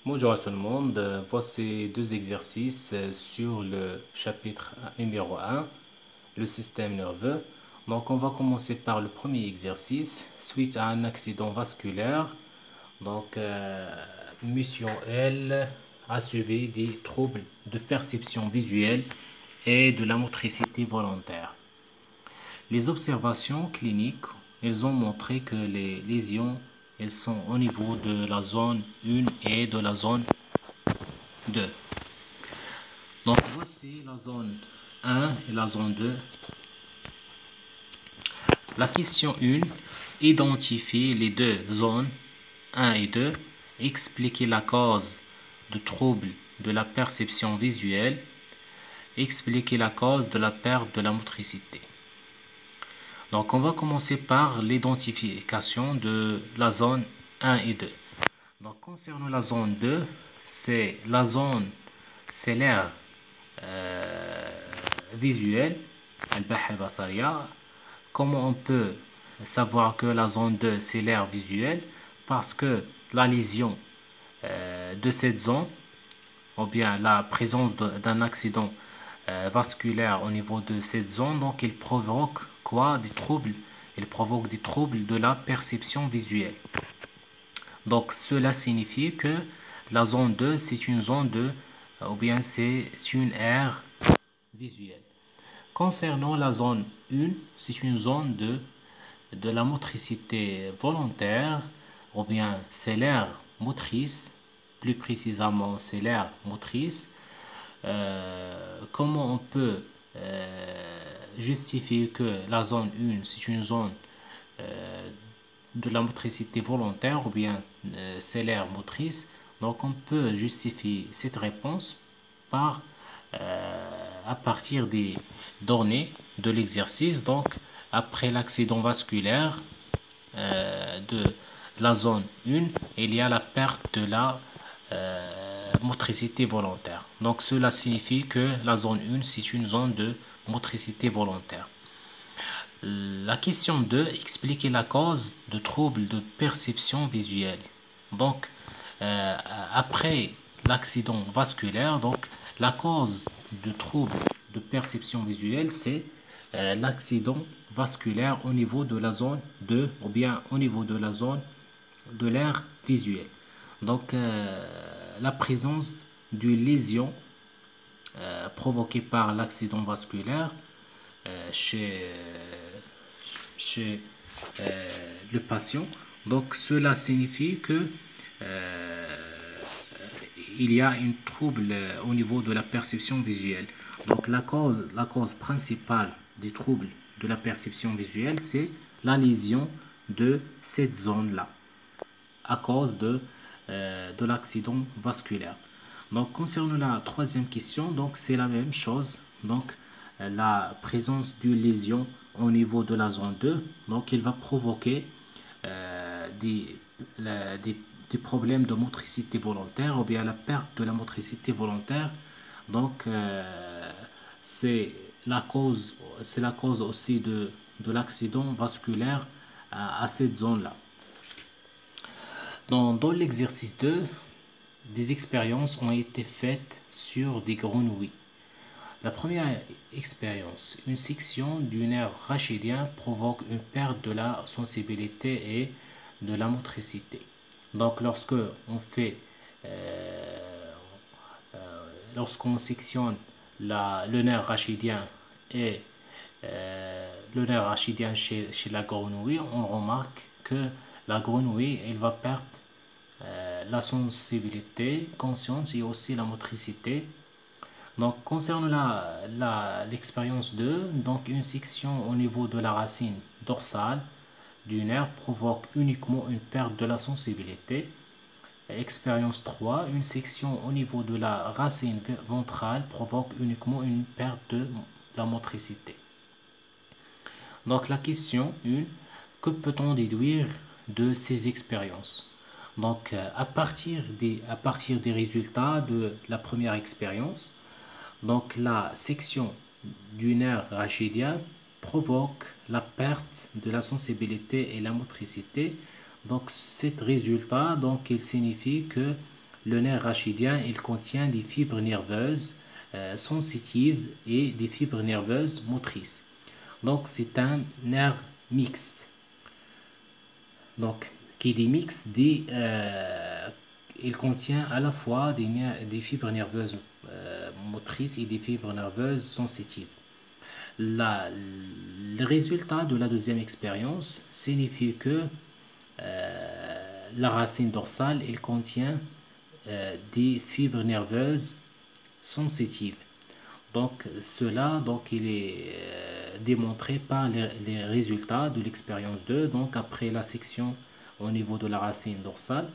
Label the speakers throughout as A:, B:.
A: Bonjour à tout le monde. Voici deux exercices sur le chapitre numéro un, le système nerveux. Donc, on va commencer par le premier exercice. Suite à un accident vasculaire, donc, Monsieur L a subi des troubles de perception visuelle et de la motricité volontaire. Les observations cliniques, elles ont montré que les lésions, elles sont au niveau de la zone 1 et de la zone 2. Donc voici la zone 1 et la zone 2. La question 1, identifier les deux zones 1 et 2, expliquer la cause de troubles de la perception visuelle, expliquer la cause de la perte de la motricité. Donc on va commencer par l'identification de la zone 1 et 2. Donc concernant la zone 2, c'est la zone, c'est l'aire visuelle, Comment on peut savoir que la zone 2 c'est l'aire visuelle? Parce que la lésion de cette zone, ou bien la présence d'un accident vasculaire au niveau de cette zone, donc il provoque quoi? Des troubles. Il provoque des troubles de la perception visuelle. Donc cela signifie que la zone 2 c'est une zone de, ou bien c'est une aire visuelle. Concernant la zone 1, c'est une zone de la motricité volontaire, ou bien c'est l'aire motrice, plus précisément c'est l'aire motrice. Comment on peut justifier que la zone 1, c'est une zone de la motricité volontaire, ou bien c'est l'aire motrice? Donc on peut justifier cette réponse par à partir des données de l'exercice. Donc, après l'accident vasculaire de la zone 1, il y a la perte de la motricité volontaire. Donc, cela signifie que la zone 1, c'est une zone de motricité volontaire. La question 2, expliquer la cause de troubles de perception visuelle. Donc, après l'accident vasculaire, donc la cause de troubles de perception visuelle, c'est l'accident vasculaire au niveau de la zone 2 ou bien au niveau de la zone de l'aire visuelle. Donc, la présence d'une lésion provoquée par l'accident vasculaire chez le patient. Donc cela signifie que il y a un trouble au niveau de la perception visuelle. Donc la cause principale des troubles de la perception visuelle, c'est la lésion de cette zone-là à cause de l'accident vasculaire. Donc concernant la troisième question, donc c'est la même chose. Donc la présence d'une lésion au niveau de la zone 2, donc il va provoquer des, des problèmes de motricité volontaire ou bien la perte de la motricité volontaire. Donc c'est la cause aussi de l'accident vasculaire à cette zone-là. Dans l'exercice 2, des expériences ont été faites sur des grenouilles. La première expérience, une section du nerf rachidien provoque une perte de la sensibilité et de la motricité. Donc lorsqu'on sectionne le nerf rachidien et le nerf rachidien chez la grenouille, on remarque que la grenouille elle va perdre la sensibilité consciente et aussi la motricité. Donc, concernant l'expérience 2, donc une section au niveau de la racine dorsale du nerf provoque uniquement une perte de la sensibilité. Expérience 3, une section au niveau de la racine ventrale provoque uniquement une perte de la motricité. Donc, la question 1, que peut-on déduire de ces expériences? Donc, à partir des résultats de la première expérience, donc la section du nerf rachidien provoque la perte de la sensibilité et la motricité. Donc cet résultat, donc, il signifie que le nerf rachidien, il contient des fibres nerveuses sensitives et des fibres nerveuses motrices. Donc, c'est un nerf mixte. Donc, qui dit mixte dit il contient à la fois des fibres nerveuses motrices et des fibres nerveuses sensitives. Le résultat de la deuxième expérience signifie que la racine dorsale il contient des fibres nerveuses sensitives. Donc cela il est démontré par les résultats de l'expérience 2. Donc après la section au niveau de la racine dorsale,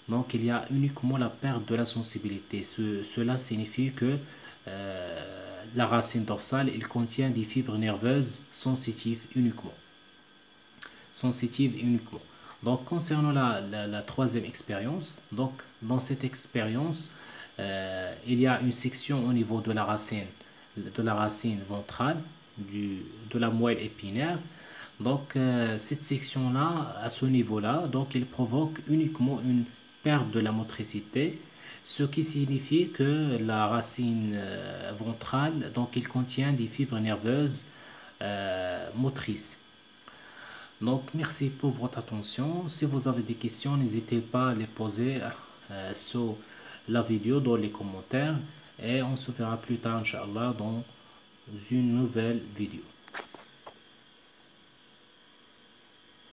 A: donc il y a uniquement la perte de la sensibilité. Cela signifie que la racine dorsale il contient des fibres nerveuses sensitives uniquement. Donc concernant la troisième expérience, donc dans cette expérience il y a une section au niveau de la racine ventrale de la moelle épinière. Donc cette section là, à ce niveau là, donc il provoque uniquement une perte de la motricité, ce qui signifie que la racine ventrale donc il contient des fibres nerveuses motrices. Donc merci pour votre attention. Si vous avez des questions, n'hésitez pas à les poser sous la vidéo dans les commentaires et on se verra plus tard, Inch'Allah, dans une nouvelle vidéo.